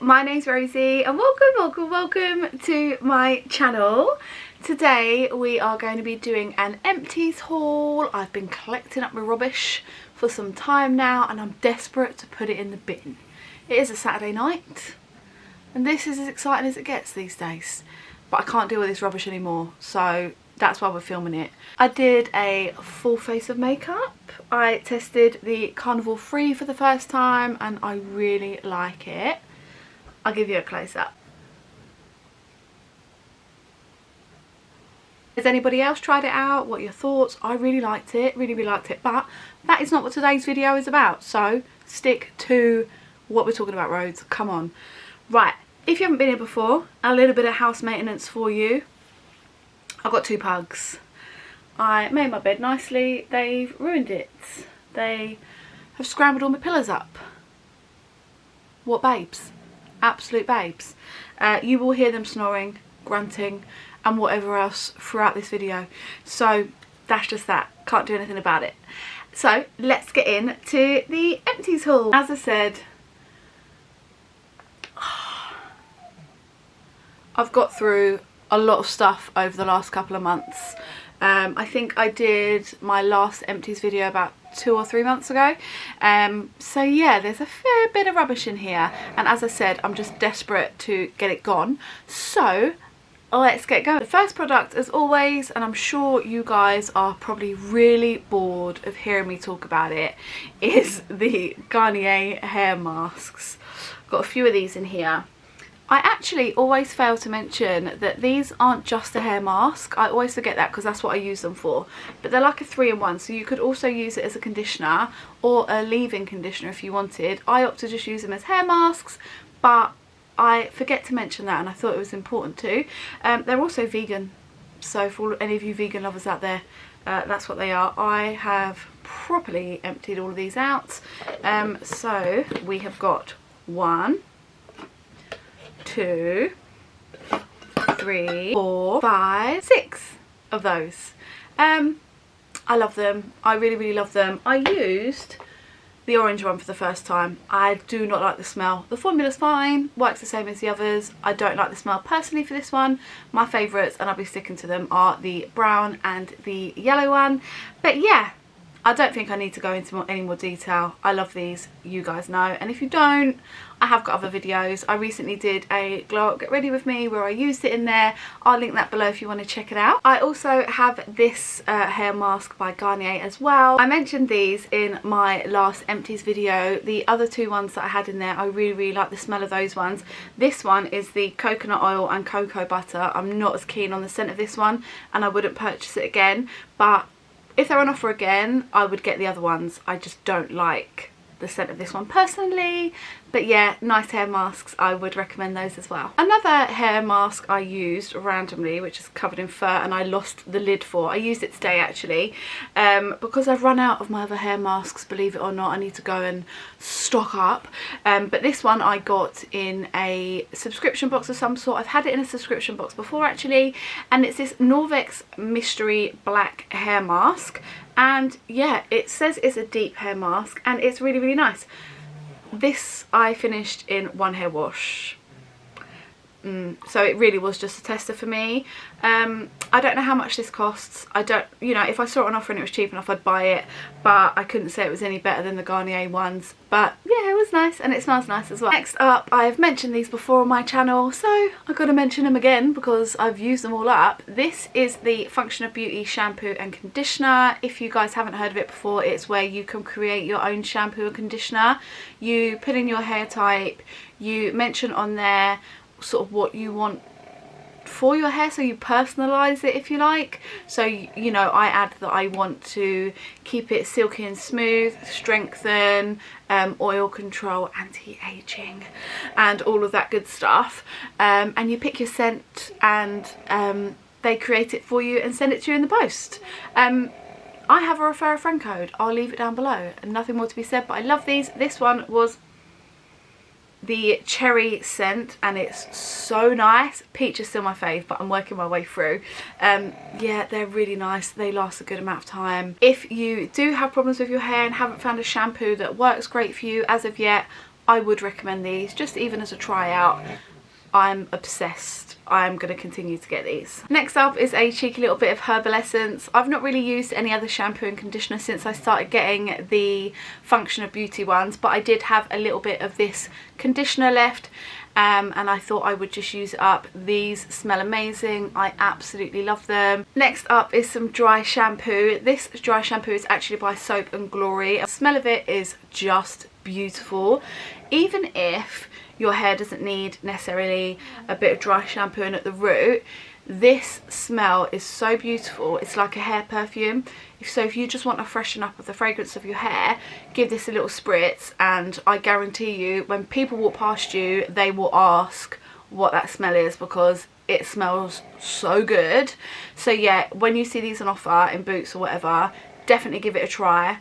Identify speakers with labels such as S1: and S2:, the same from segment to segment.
S1: my name's Rosie and welcome to my channel. Today we are going to be doing an empties haul. I've been collecting up my rubbish for some time now and I'm desperate to put it in the bin. It is a Saturday night and this is as exciting as it gets these days, but I can't deal with this rubbish anymore, so that's why we're filming it. I did a full face of makeup. I tested the Carnival Free for the first time and I really like it. I'll give you a close-up. Has anybody else tried it out? What are your thoughts? I really liked it, really liked it, but that is not what today's video is about, so stick to what we're talking about, Rhodes. Come on. Right, if you haven't been here before, a little bit of house maintenance for you. I've got two pugs. I made my bed nicely, they've ruined it. They have scrambled all my pillows up. What babes? Absolute babes. You will hear them snoring, grunting and whatever else throughout this video, so that's just that, can't do anything about it. So let's get into the empties haul. As I said, I've got through a lot of stuff over the last couple of months. I think I did my last empties video about 2 or 3 months ago, so yeah, there's a fair bit of rubbish in here, and as I said, I'm just desperate to get it gone, so let's get going. The first product, as always, and I'm sure you guys are probably really bored of hearing me talk about it, is the Garnier hair masks. Got a few of these in here. I actually always fail to mention that these aren't just a hair mask. I always forget that because that's what I use them for. But they're like a 3-in-1, so you could also use it as a conditioner or a leave-in conditioner if you wanted. I opt to just use them as hair masks, but I forget to mention that and I thought it was important too. They're also vegan, so for any of you vegan lovers out there, that's what they are. I have properly emptied all of these out. So we have got 1, 2, 3, 4, 5, 6 of those. I love them. I really love them. I used the orange one for the first time. I do not like the smell. The formula's fine, works the same as the others. I don't like the smell personally for this one. My favourites, and I'll be sticking to them, are the brown and the yellow one. But yeah, I don't think I need to go into any more detail. I love these, you guys know, and if you don't, I have got other videos. I recently did a Glow Up Get Ready With Me where I used it in there. I'll link that below if you want to check it out. I also have this hair mask by Garnier as well. I mentioned these in my last empties video. The other two ones that I had in there, I really like the smell of those ones. This one is the coconut oil and cocoa butter. I'm not as keen on the scent of this one and I wouldn't purchase it again, but if they're on offer again, I would get the other ones. I just don't like the scent of this one personally, but yeah, nice hair masks, I would recommend those as well. Another hair mask I used randomly, which is covered in fur and I lost the lid for, I used it today actually, because I've run out of my other hair masks, believe it or not. I need to go and stock up, but this one I got in a subscription box of some sort. I've had it in a subscription box before actually, and it's this Norvex Mystery Black hair mask. And yeah, it says it's a deep hair mask and it's really nice. This I finished in 1 hair wash. So it really was just a tester for me. I don't know how much this costs. I don't, you know, if I saw it on offer and it was cheap enough I'd buy it, but I couldn't say it was any better than the Garnier ones. But yeah, it was nice and it smells nice as well. Next up, I've mentioned these before on my channel, so I've got to mention them again because I've used them all up. This is the Function of Beauty shampoo and conditioner. If you guys haven't heard of it before, it's where you can create your own shampoo and conditioner. You put in your hair type, you mention on there sort of what you want for your hair, so you personalize it if you like. So you know, I add that I want to keep it silky and smooth, strengthen, oil control, anti-aging and all of that good stuff, and you pick your scent and they create it for you and send it to you in the post. I have a refer a friend code, I'll leave it down below, and nothing more to be said, but I love these. This one was the cherry scent and it's so nice. Peach is still my fave, but I'm working my way through. Yeah, they're really nice. They last a good amount of time. If you do have problems with your hair and haven't found a shampoo that works great for you as of yet, I would recommend these, just even as a try out. I'm obsessed. I'm going to continue to get these. Next up is a cheeky little bit of herbal essence. I've not really used any other shampoo and conditioner since I started getting the Function of Beauty ones, but I did have a little bit of this conditioner left, and I thought I would just use it up. These smell amazing. I absolutely love them. Next up is some dry shampoo. This dry shampoo is actually by Soap and Glory. The smell of it is just beautiful. Even if your hair doesn't need necessarily a bit of dry shampoo in at the root, this smell is so beautiful. It's like a hair perfume. So if you just want to freshen up with the fragrance of your hair, give this a little spritz, and I guarantee you when people walk past you, they will ask what that smell is, because it smells so good. So yeah, when you see these on offer in Boots or whatever, definitely give it a try.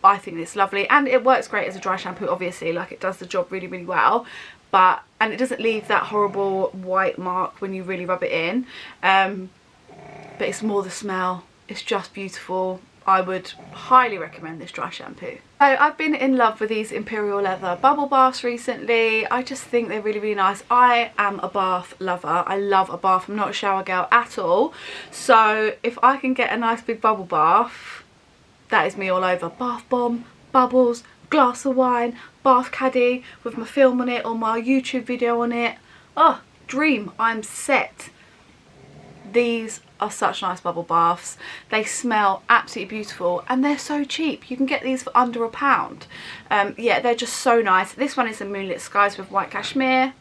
S1: I think it's lovely, and it works great as a dry shampoo, obviously. Like, it does the job really, really well, and it doesn't leave that horrible white mark when you really rub it in, but it's more the smell. It's just beautiful. I would highly recommend this dry shampoo. So I've been in love with these Imperial Leather bubble baths recently. I just think they're really, really nice. I am a bath lover. I love a bath. I'm not a shower girl at all, so if I can get a nice big bubble bath, that is me all over. Bath bomb, bubbles, glass of wine, bath caddy with my film on it or my YouTube video on it. Oh, dream. I'm set. These are such nice bubble baths. They smell absolutely beautiful, and they're so cheap. You can get these for under £1. Yeah, they're just so nice. This one is a Moonlit Skies with white cashmere.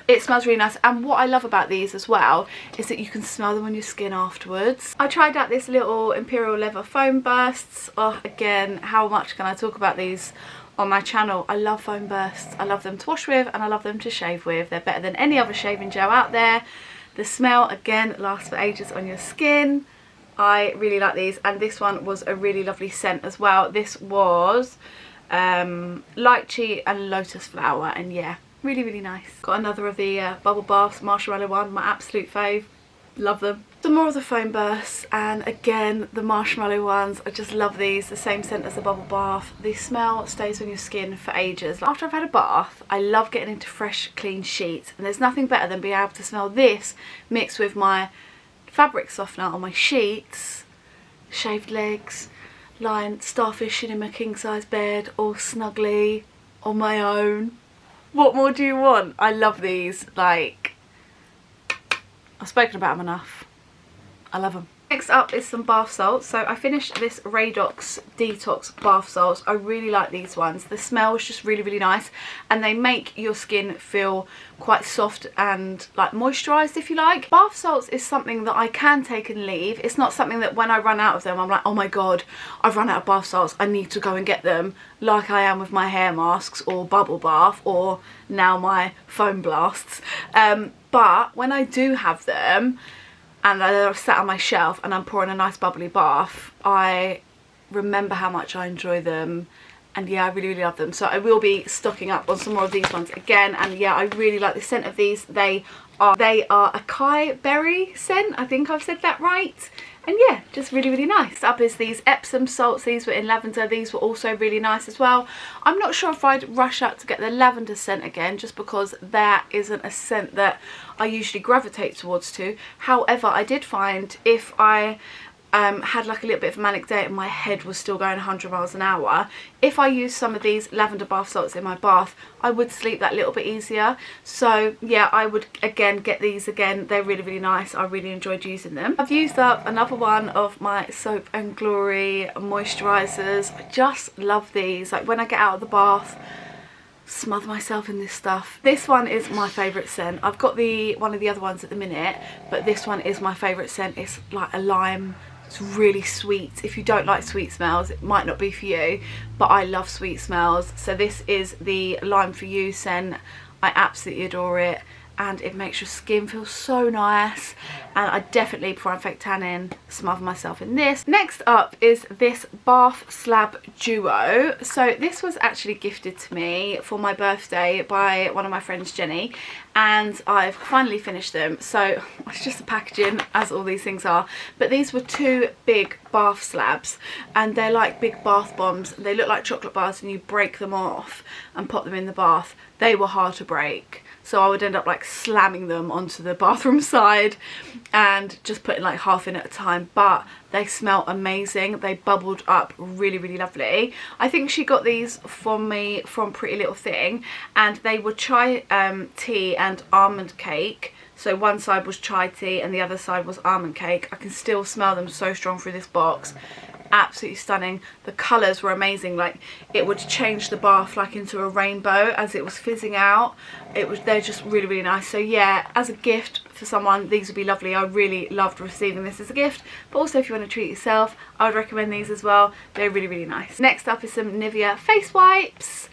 S1: It smells really nice, and what I love about these as well is that you can smell them on your skin afterwards. I tried out this little Imperial Leather foam bursts. Oh, again, how much can I talk about these on my channel? I love foam bursts. I love them to wash with, and I love them to shave with. They're better than any other shaving gel out there. The smell, again, lasts for ages on your skin. I really like these, and this one was a really lovely scent as well. This was lychee and lotus flower, and yeah, really, really nice. Got another of the bubble baths, marshmallow one, my absolute fave. Love them. Some more of the foam bursts, and again the marshmallow ones. I just love these. The same scent as the bubble bath. The smell stays on your skin for ages. After I've had a bath, I love getting into fresh, clean sheets, and there's nothing better than being able to smell this mixed with my fabric softener on my sheets, shaved legs, lying starfishing in my king size bed, all snuggly on my own. What more do you want? I love these. Like, I've spoken about them enough. I love them. Next up is some bath salts. So I finished this Radox Detox bath salts. I really like these ones. The smell is just really, really nice, and they make your skin feel quite soft and like moisturised, if you like. Bath salts is something that I can take and leave. It's not something that when I run out of them I'm like, oh my god, I've run out of bath salts, I need to go and get them, like I am with my hair masks or bubble bath or now my foam blasts. But when I do have them and they're sat on my shelf and I'm pouring a nice bubbly bath, I remember how much I enjoy them, and yeah, I really, really love them. So I will be stocking up on some more of these ones again, and yeah, I really like the scent of these. They are acai berry scent, I think I've said that right. And yeah, just really, really nice. Next up is these Epsom salts. These were in lavender. These were also really nice as well. I'm not sure if I'd rush out to get the lavender scent again, just because that isn't a scent that I usually gravitate towards too. However, I did find if I had like a little bit of a manic day and my head was still going 100 miles an hour, if I used some of these lavender bath salts in my bath, I would sleep that little bit easier. So yeah, I would again get these again. They're really, really nice. I really enjoyed using them. I've used up another one of my Soap and Glory moisturisers. I just love these. Like when I get out of the bath, smother myself in this stuff. This one is my favourite scent. I've got one of the other ones at the minute, but this one is my favourite scent. It's like a lime. It's really sweet. If you don't like sweet smells, it might not be for you, but I love sweet smells. So this is the Lime For You scent. I absolutely adore it, and it makes your skin feel so nice. And I definitely, before I'm fake tanning, smother myself in this. Next up is this bath slab duo. So this was actually gifted to me for my birthday by one of my friends, Jenny, and I've finally finished them. So it's just the packaging, as all these things are, but these were 2 big bath slabs, and they're like big bath bombs. They look like chocolate bars, and you break them off and pop them in the bath. They were hard to break, so I would end up like slamming them onto the bathroom side and just putting like half in at a time, but they smell amazing. They bubbled up really, really lovely. I think she got these from me from Pretty Little Thing, and they were chai tea and almond cake. So one side was chai tea and the other side was almond cake. I can still smell them so strong through this box. Absolutely stunning. The colours were amazing. Like, it would change the bath like into a rainbow as it was fizzing out. They're just really, really nice. So yeah, as a gift for someone, these would be lovely. I really loved receiving this as a gift, but also if you want to treat yourself, I would recommend these as well. They're really, really nice. Next up is some Nivea face wipes.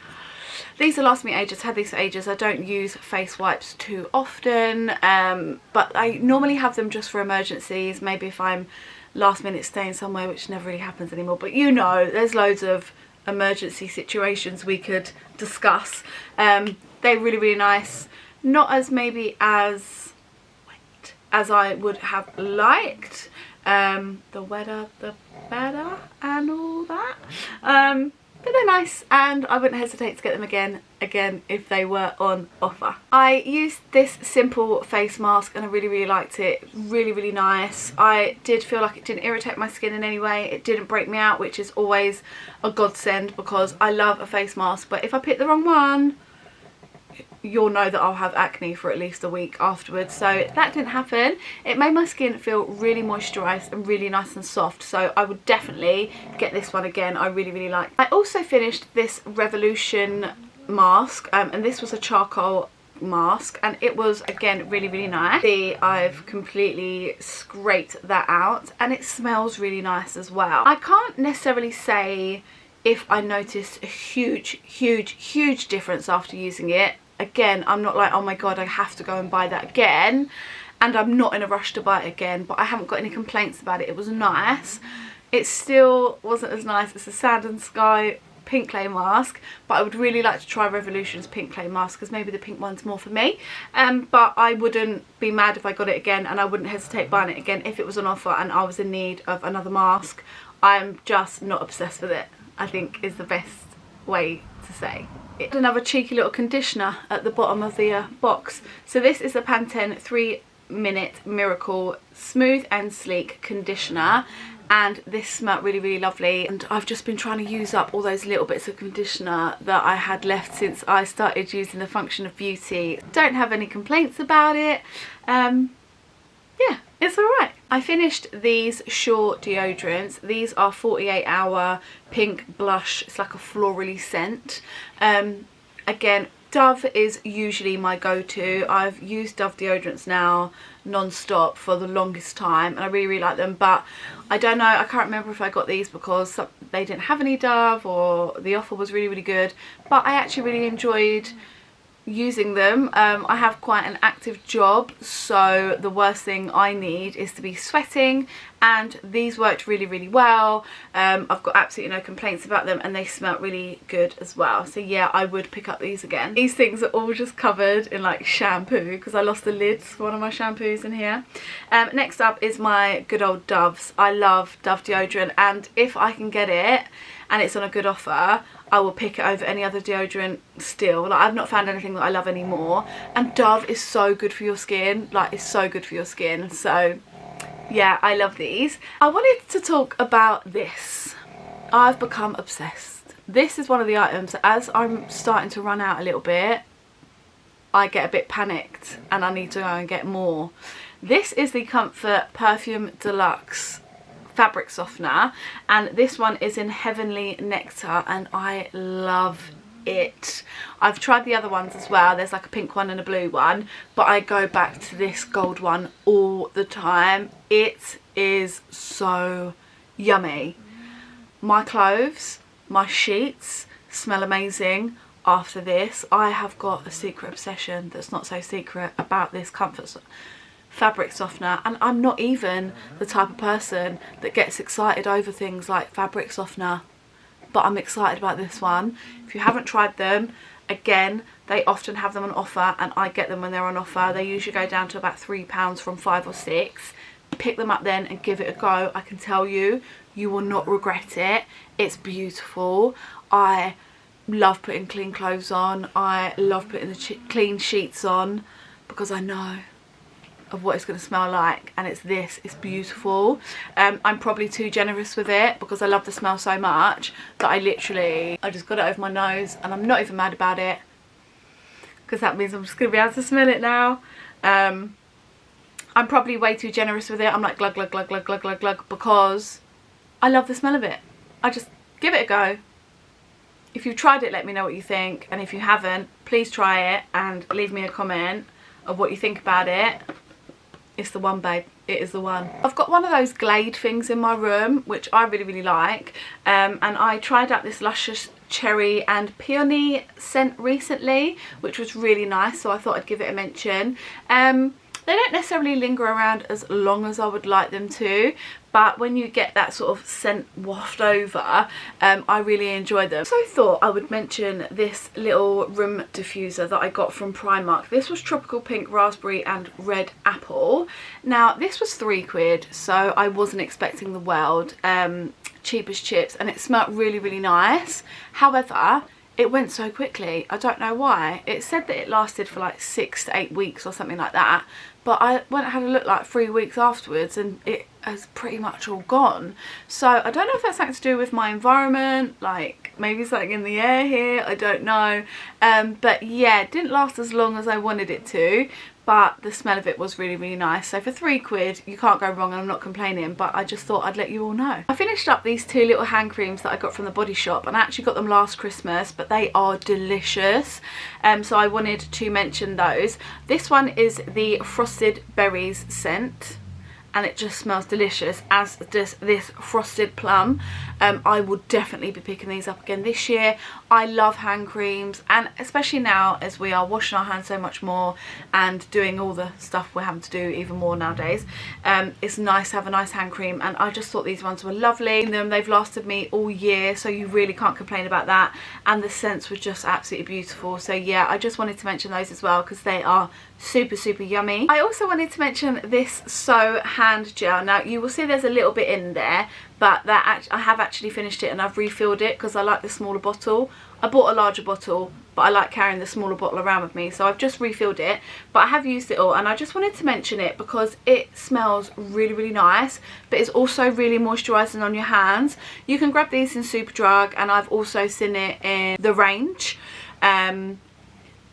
S1: These will last me ages. I've had these for ages. I don't use face wipes too often, but I normally have them just for emergencies. Maybe if I'm last minute staying somewhere, which never really happens anymore, but you know, there's loads of emergency situations we could discuss. They're really, really nice. Not as maybe as wet as I would have liked. The wetter the better and all that. But they're nice, and I wouldn't hesitate to get them again if they were on offer. I used this simple face mask and I really, really liked it. Really, really nice. I did feel like it didn't irritate my skin in any way. It didn't break me out, which is always a godsend because I love a face mask, but if I pick the wrong one, you'll know that I'll have acne for at least a week afterwards. So that didn't happen. It made my skin feel really moisturised and really nice and soft, so I would definitely get this one again. I really, really like. I also finished this Revolution mask, and this was a charcoal mask, and it was again really, really nice. See, I've completely scraped that out and it smells really nice as well. I can't necessarily say if I noticed a huge difference after using it. Again, I'm not like, oh my god, I have to go and buy that again, and I'm not in a rush to buy it again, but I haven't got any complaints about it. It was nice. It still wasn't as nice as the Sand and Sky pink clay mask, but I would really like to try Revolution's pink clay mask because maybe the pink one's more for me. But I wouldn't be mad if I got it again, and I wouldn't hesitate buying it again if it was on offer and I was in need of another mask. I'm just not obsessed with it, I think is the best way to say it. Another cheeky little conditioner at the bottom of the box. So this is the Pantene 3-Minute Miracle Smooth and Sleek Conditioner, and this smelled really, really lovely, and I've just been trying to use up all those little bits of conditioner that I had left since I started using the Function of Beauty. Don't have any complaints about it. Yeah, it's alright. I finished these Shaw deodorants. These are 48-hour pink blush. It's like a florally scent. Again, Dove is usually my go-to. I've used Dove deodorants now non-stop for the longest time, and I really, really like them, but I don't know, I can't remember if I got these because they didn't have any Dove or the offer was really, really good, but I actually really enjoyed using them. I have quite an active job, so the worst thing I need is to be sweating, and these worked really, really well. I've got absolutely no complaints about them, and they smelt really good as well. So yeah, I would pick up these again. These things are all just covered in like shampoo because I lost the lids for one of my shampoos in here. Next up is my good old Doves. I love Dove deodorant, and if I can get it and it's on a good offer, I will pick it over any other deodorant still. Like, I've not found anything that I love anymore, and Dove is so good for your skin. Like, it's so good for your skin. So yeah, I love these. I wanted to talk about this. I've become obsessed. This is one of the items, as I'm starting to run out a little bit, I get a bit panicked and I need to go and get more. This is the Comfort Perfume Deluxe fabric softener, and this one is in Heavenly Nectar, and I love it. I've tried the other ones as well. There's like a pink one and a blue one, but I go back to this gold one all the time. It is so yummy. My clothes, my sheets smell amazing. after this. I have got a secret obsession that's not so secret about this fabric softener, and I'm not even the type of person that gets excited over things like fabric softener, but I'm excited about this one. If you haven't tried them, again, they often have them on offer, and I get them when they're on offer. They usually go down to about £3 from 5 or 6. Pick them up then and give it a go. I can tell you, you will not regret it. It's beautiful. I love putting clean clothes on. I love putting the clean sheets on because I know of what it's going to smell like, and it's beautiful. I'm probably too generous with it because I love the smell so much that I just got it over my nose, and I'm not even mad about it because that means I'm just going to be able to smell it now. I'm probably way too generous with it. I'm like glug glug glug glug glug glug glug because I love the smell of it. I just give it a go. If you've tried it, let me know what you think, and if you haven't, please try it and leave me a comment of what you think about it. It's the one, babe. It is the one. I've got one of those Glade things in my room, which I really, really like. And I tried out this Luscious Cherry and Peony scent recently, which was really nice, so I thought I'd give it a mention. They don't necessarily linger around as long as I would like them to, but when you get that sort of scent waft over, I really enjoy them. So I thought I would mention this little room diffuser that I got from Primark. This was Tropical Pink Raspberry and Red Apple. Now this was £3, so I wasn't expecting the world. Cheap as chips, and it smelled really, really nice. However, it went so quickly. I don't know why. It said that it lasted for like 6 to 8 weeks or something like that, but I went and had a look like 3 weeks afterwards and it has pretty much all gone. So I don't know if that's something to do with my environment, like maybe something in the air here, I don't know. But yeah, it didn't last as long as I wanted it to, but the smell of it was really, really nice. So for £3, you can't go wrong, and I'm not complaining, but I just thought I'd let you all know. I finished up these 2 little hand creams that I got from the Body Shop, and I actually got them last Christmas, but they are delicious. So I wanted to mention those. This one is the Frosted Berries scent, and it just smells delicious, as does this Frosted Plum. I will definitely be picking these up again this year. I love hand creams, and especially now as we are washing our hands so much more and doing all the stuff we're having to do even more nowadays, it's nice to have a nice hand cream, and I just thought these ones were lovely. They've lasted me all year, so you really can't complain about that, and the scents were just absolutely beautiful. So yeah, I just wanted to mention those as well because they are super, super yummy. I also wanted to mention this So hand gel. Now you will see there's a little bit in there, but I have actually finished it and I've refilled it because I like the smaller bottle. I bought a larger bottle, but I like carrying the smaller bottle around with me, so I've just refilled it. But I have used it all, and I just wanted to mention it because it smells really, really nice, but it's also really moisturising on your hands. You can grab these in Superdrug, and I've also seen it in the range.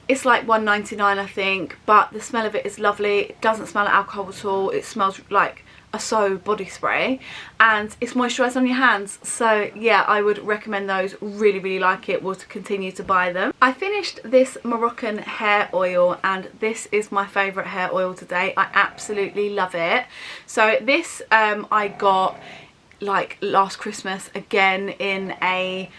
S1: It's like £1.99 I think, but the smell of it is lovely. It doesn't smell like alcohol at all. It smells like a So body spray, and it's moisturised on your hands. So yeah, I would recommend those. Really, really like it. Will continue to buy them. I finished this Moroccan hair oil, and this is my favourite hair oil today. I absolutely love it. So this I got like last Christmas, again in a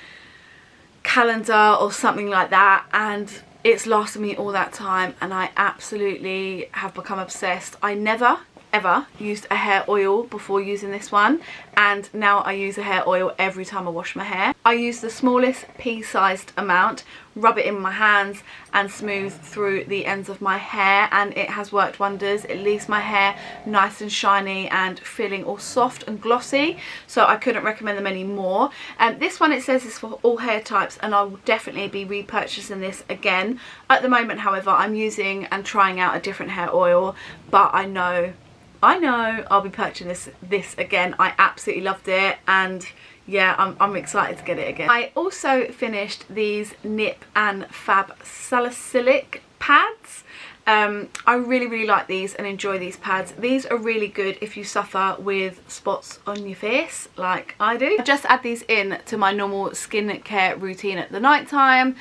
S1: calendar or something like that, and it's lasted me all that time, and I absolutely have become obsessed. I never ever used a hair oil before using this one, and now I use a hair oil every time I wash my hair. I use the smallest pea-sized amount, rub it in my hands and smooth through the ends of my hair, and it has worked wonders. It leaves my hair nice and shiny and feeling all soft and glossy, so I couldn't recommend them any more. This one, it says, is for all hair types, and I will definitely be repurchasing this again. At the moment, however, I'm using and trying out a different hair oil, but I know I'll be purchasing this again. I absolutely loved it, and yeah, I'm excited to get it again. I also finished these Nip and Fab Salicylic pads. I really, really like these and enjoy these pads. These are really good if you suffer with spots on your face like I do. I just add these in to my normal skincare routine at the night time.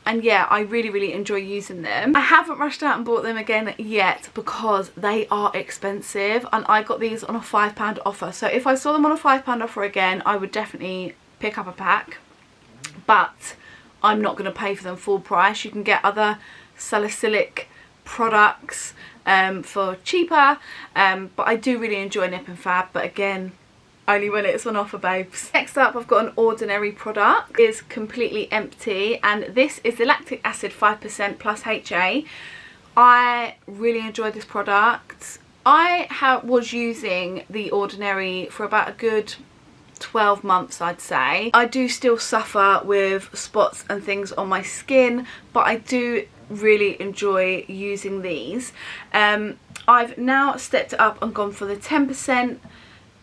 S1: And yeah, I really, really enjoy using them. I haven't rushed out and bought them again yet because they are expensive, and I got these on a £5 offer. So if I saw them on a £5 offer again, I would definitely pick up a pack. But I'm not going to pay for them full price. You can get other salicylic products for cheaper, but I do really enjoy Nip and Fab, but again, only when it's on offer, babes. Next up, I've got an ordinary product. It's completely empty, and this is the lactic acid 5% plus HA. I really enjoyed this product. I was using the Ordinary for about a good 12 months, I'd say. I do still suffer with spots and things on my skin, but I do really enjoy using these. I've now stepped it up and gone for the 10%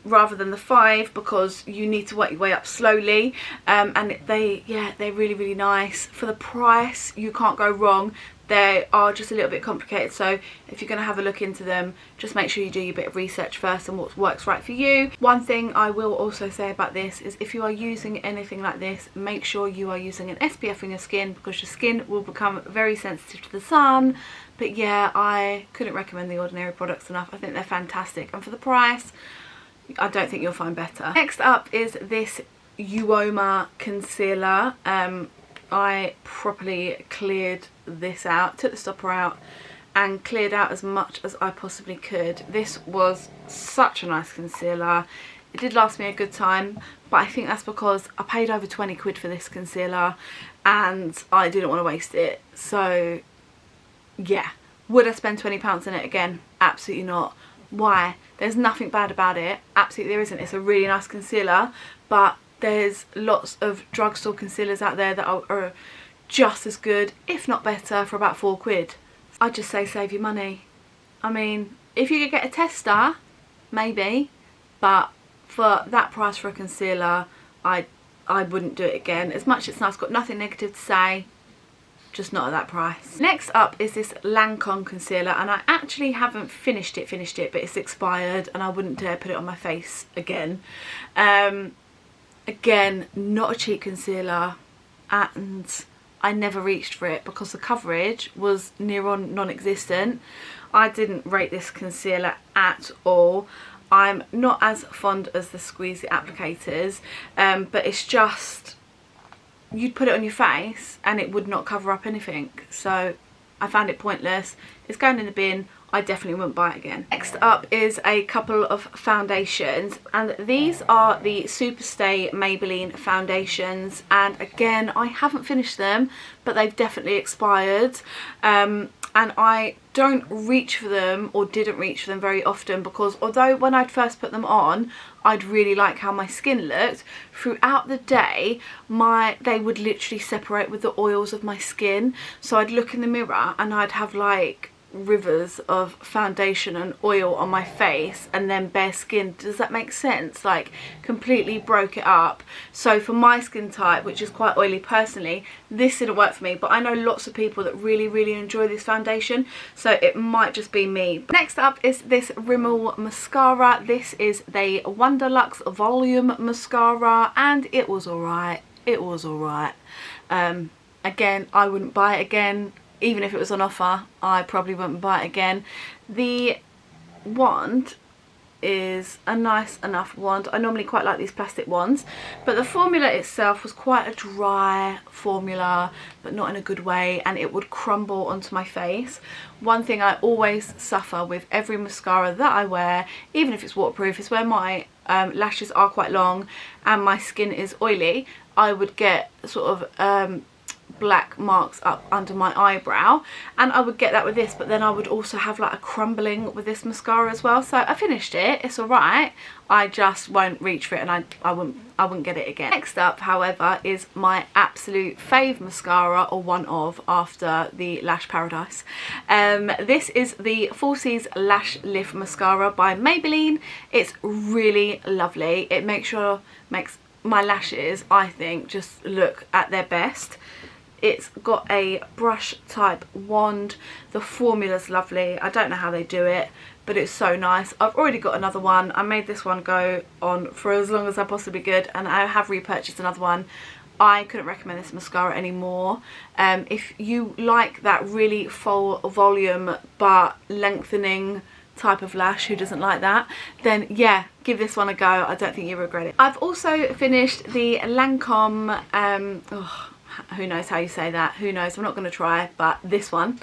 S1: rather than the 5, because you need to work your way up slowly, and they're really nice. For the price, you can't go wrong. They are just a little bit complicated, so if you're going to have a look into them, just make sure you do your bit of research first on what works right for you. One thing I will also say about this is, if you are using anything like this, make sure you are using an SPF on your skin, because your skin will become very sensitive to the sun. But yeah, I couldn't recommend the Ordinary products enough. I think they're fantastic, and for the price, I don't think you'll find better. Next up is this Uoma concealer. I properly cleared this out, took the stopper out and cleared out as much as I possibly could. This was such a nice concealer. It did last me a good time, but I think that's because I paid over 20 quid for this concealer and I didn't want to waste it. So yeah, would I spend £20 in it again? Absolutely not. Why? There's nothing bad about it. Absolutely there isn't. It's a really nice concealer, but there's lots of drugstore concealers out there that are just as good, if not better, for about 4 quid. I'd just say save your money. I mean, if you could get a tester, maybe, but for that price for a concealer, I wouldn't do it again. As much as it's nice, got nothing negative to say, just not at that price. Next up is this Lancome concealer, and I actually haven't finished it, but it's expired and I wouldn't dare put it on my face again. Again, not a cheap concealer, and I never reached for it because the coverage was near on non-existent. I didn't rate this concealer at all. I'm not as fond as the squeezy applicators, but it's just, you'd put it on your face and it would not cover up anything. So I found it pointless. It's going in the bin. I definitely wouldn't buy it again. Next up is a couple of foundations, and these are the Superstay Maybelline foundations, and again, I haven't finished them, but they've definitely expired. And I don't reach for them, or didn't reach for them very often, because although when I'd first put them on, I'd really like how my skin looked, throughout the day they would literally separate with the oils of my skin. So I'd look in the mirror and I'd have like rivers of foundation and oil on my face and then bare skin. Does that make sense? Like, completely broke it up. So for my skin type, which is quite oily personally, this didn't work for me, but I know lots of people that really enjoy this foundation, so it might just be me. Next up is this Rimmel mascara. This is the Wonderluxe Volume Mascara, and it was alright. Again, I wouldn't buy it again. Even if it was on offer, I probably wouldn't buy it again. The wand is a nice enough wand. I normally quite like these plastic wands, but the formula itself was quite a dry formula, but not in a good way, and it would crumble onto my face. One thing I always suffer with every mascara that I wear, even if it's waterproof, is where my lashes are quite long and my skin is oily, I would get sort of black marks up under my eyebrow, and I would get that with this, but then I would also have like a crumbling with this mascara as well. So I finished it, it's alright, I just won't reach for it, and I wouldn't get it again. Next up, however, is my absolute fave mascara, or one of, after the Lash Paradise. This is the Falsies Lash Lift Mascara by Maybelline. It's really lovely. It makes my lashes, I think, just look at their best. It's got a brush type wand. The formula's lovely. I don't know how they do it, but it's so nice. I've already got another one. I made this one go on for as long as I possibly could, and I have repurchased another one. I couldn't recommend this mascara anymore. If you like that really full volume but lengthening type of lash, who doesn't like that, then yeah, give this one a go. I don't think you'll regret it. I've also finished the Lancome who knows how you say that, who knows, I'm not going to try, but this one,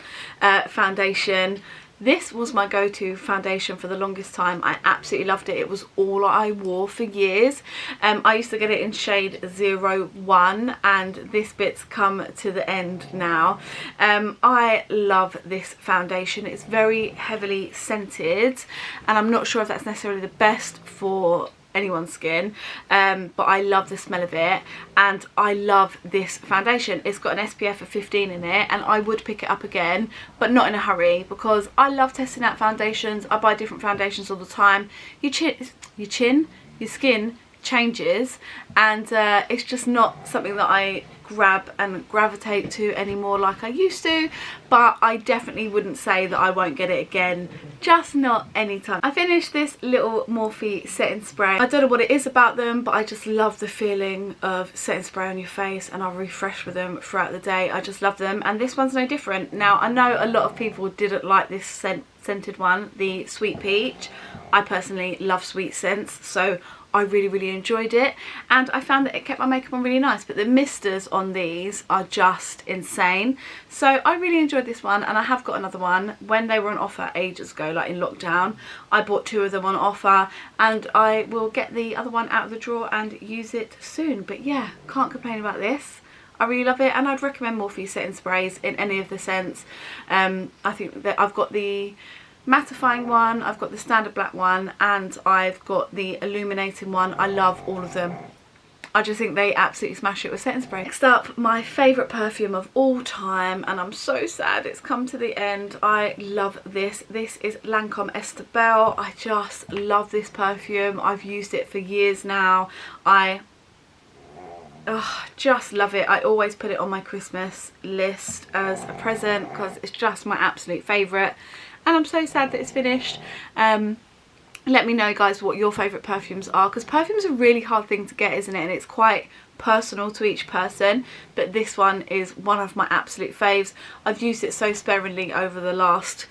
S1: foundation. This was my go-to foundation for the longest time. I absolutely loved it. It was all I wore for years. I used to get it in shade 01, and this bit's come to the end now. I love this foundation. It's very heavily scented, and I'm not sure if that's necessarily the best for anyone's skin, but I love the smell of it, and I love this foundation. It's got an SPF of 15 in it, and I would pick it up again, but not in a hurry, because I love testing out foundations. I buy different foundations all the time. Your skin changes, and it's just not something that I grab and gravitate to anymore like I used to, but I definitely wouldn't say that I won't get it again, just not anytime. I finished this little Morphe setting spray. I don't know what it is about them, but I just love the feeling of setting spray on your face, and I'll refresh with them throughout the day. I just love them, and this one's no different. Now, I know a lot of people didn't like this scented one, the Sweet Peach. I personally love sweet scents, so I really enjoyed it, and I found that it kept my makeup on really nice, but the misters on these are just insane. So I really enjoyed this one, and I have got another one. When they were on offer ages ago, like in lockdown, I bought 2 of them on offer, and I will get the other one out of the drawer and use it soon. But yeah, can't complain about this. I really love it, and I'd recommend Morphe setting sprays in any of the scents. I think that I've got the mattifying one, I've got the standard black one, and I've got the illuminating one. I love all of them. I just think they absolutely smash it with setting spray. Next up, my favourite perfume of all time, and I'm so sad it's come to the end. I love this. This is Lancome Estebelle. I just love this perfume. I've used it for years now. I just love it. I always put it on my Christmas list as a present, because it's just my absolute favourite. And I'm so sad that it's finished. Let me know, guys, what your favourite perfumes are, because perfume's a really hard thing to get, isn't it? And it's quite personal to each person, but this one is one of my absolute faves. I've used it so sparingly over the last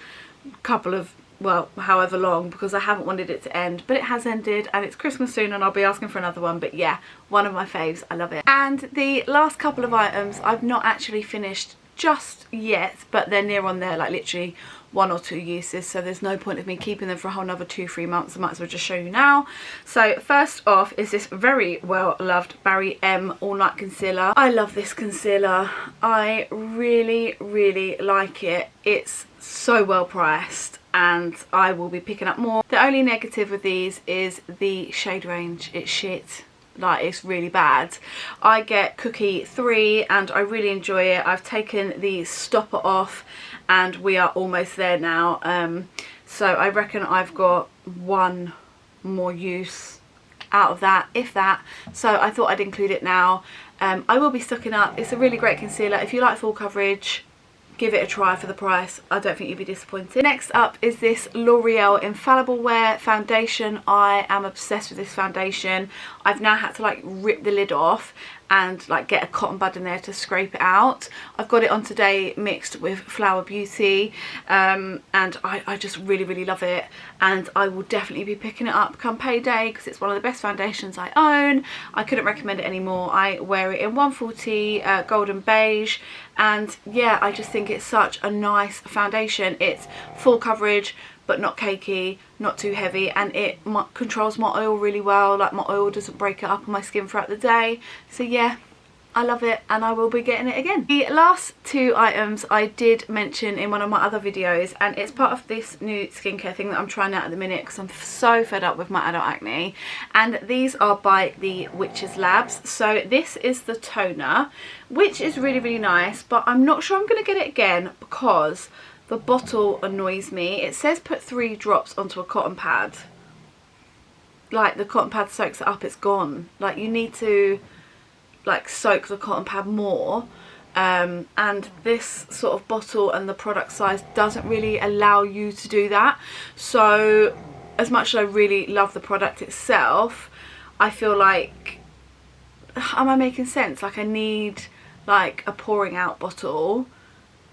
S1: couple of, well, however long, because I haven't wanted it to end, but it has ended, and it's Christmas soon, and I'll be asking for another one. But yeah, one of my faves. I love it. And the last couple of items I've not actually finished just yet, but they're near on there, like literally 1 or 2 uses, so there's no point of me keeping them for a whole another 2-3 months. I might as well just show you now. So first off is this very well loved Barry M All Night Concealer. I love this concealer. I really like it. It's so well priced, and I will be picking up more. The only negative with these is the shade range. It's shit. Like, it's really bad. I get Cookie 3, and I really enjoy it. I've taken the stopper off, and we are almost there now. So I reckon I've got 1 more use out of that, if that. So I thought I'd include it now. I will be stocking up. It's a really great concealer. If you like full coverage, give it a try for the price. I don't think you'll be disappointed. Next up is this L'Oreal Infallible Wear foundation. I am obsessed with this foundation. I've now had to like rip the lid off and like get a cotton bud in there to scrape it out. I've got it on today mixed with Flower Beauty, and I just really love it, and I will definitely be picking it up come payday, because it's one of the best foundations I own. I couldn't recommend it anymore. I wear it in 140 golden beige, and yeah, I just think it's such a nice foundation. It's full coverage, but not cakey, not too heavy, and it controls my oil really well. Like, my oil doesn't break it up on my skin throughout the day. So yeah, I love it, and I will be getting it again. The last 2 items I did mention in one of my other videos, and it's part of this new skincare thing that I'm trying out at the minute, because I'm so fed up with my adult acne. And these are by the Witches Labs. So this is the toner, which is really nice, but I'm not sure I'm going to get it again, because the bottle annoys me. It says put 3 drops onto a cotton pad. Like, the cotton pad soaks it up, it's gone. Like, you need to like soak the cotton pad more, and this sort of bottle and the product size doesn't really allow you to do that. So as much as I really love the product itself, I feel like, am I making sense? Like, I need like a pouring out bottle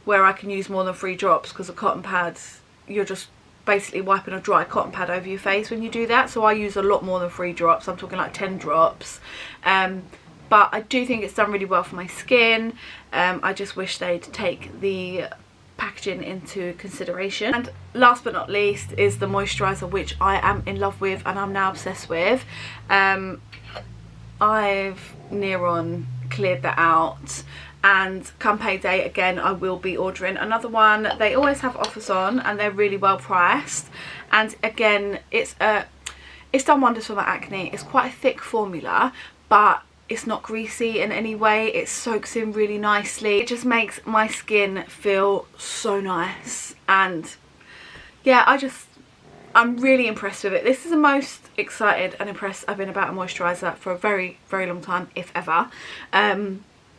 S1: where I can use more than 3 drops, because a cotton pad, you're just basically wiping a dry cotton pad over your face when you do that. So I use a lot more than 3 drops. I'm talking like 10 drops. but I do think it's done really well for my skin. I just wish they'd take the packaging into consideration. And last but not least is the moisturiser, which I am in love with and I'm now obsessed with. I've near on cleared that out, and come payday again I will be ordering another one. They always have offers on and they're really well priced, and again it's done wonders for my acne. It's quite a thick formula, but it's not greasy in any way. It soaks in really nicely. It just makes my skin feel so nice, and yeah, I'm really impressed with it. This is the most excited and impressed I've been about a moisturiser for a very, very long time, if ever.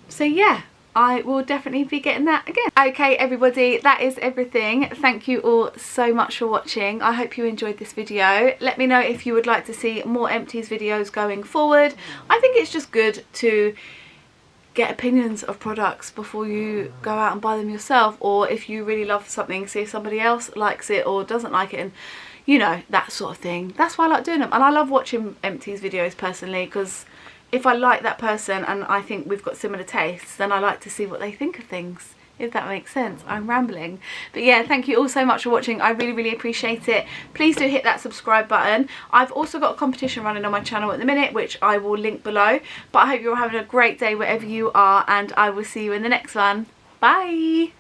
S1: So yeah, I will definitely be getting that again. Okay everybody, that is everything. Thank you all so much for watching. I hope you enjoyed this video. Let me know if you would like to see more Empties videos going forward. I think it's just good to get opinions of products before you go out and buy them yourself, or if you really love something, see if somebody else likes it or doesn't like it, and you know, that sort of thing. That's why I like doing them, and I love watching Empties videos personally, because if I like that person and I think we've got similar tastes, then I like to see what they think of things, if that makes sense. I'm rambling. But yeah, thank you all so much for watching. I really, really appreciate it. Please do hit that subscribe button. I've also got a competition running on my channel at the minute, which I will link below. But I hope you're having a great day wherever you are, and I will see you in the next one. Bye!